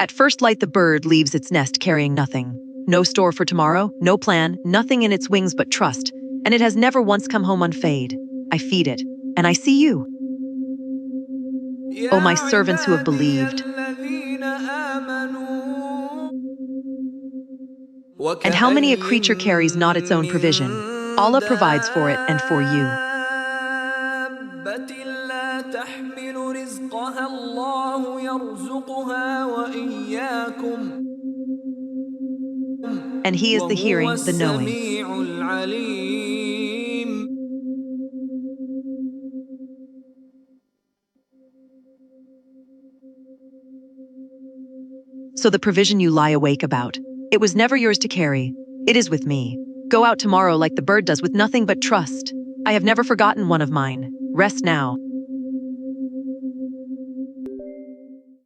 At first light, the bird leaves its nest carrying nothing. No store for tomorrow, no plan, nothing in its wings but trust, and it has never once come home unfazed. I feed it, and I see you. O my servants who have believed. And how many a creature carries not its own provision? Allah provides for it and for you. And He is the hearing, the knowing. So the provision you lie awake about, it was never yours to carry. It is with me. Go out tomorrow like the bird does with nothing but trust. I have never forgotten one of mine. Rest now.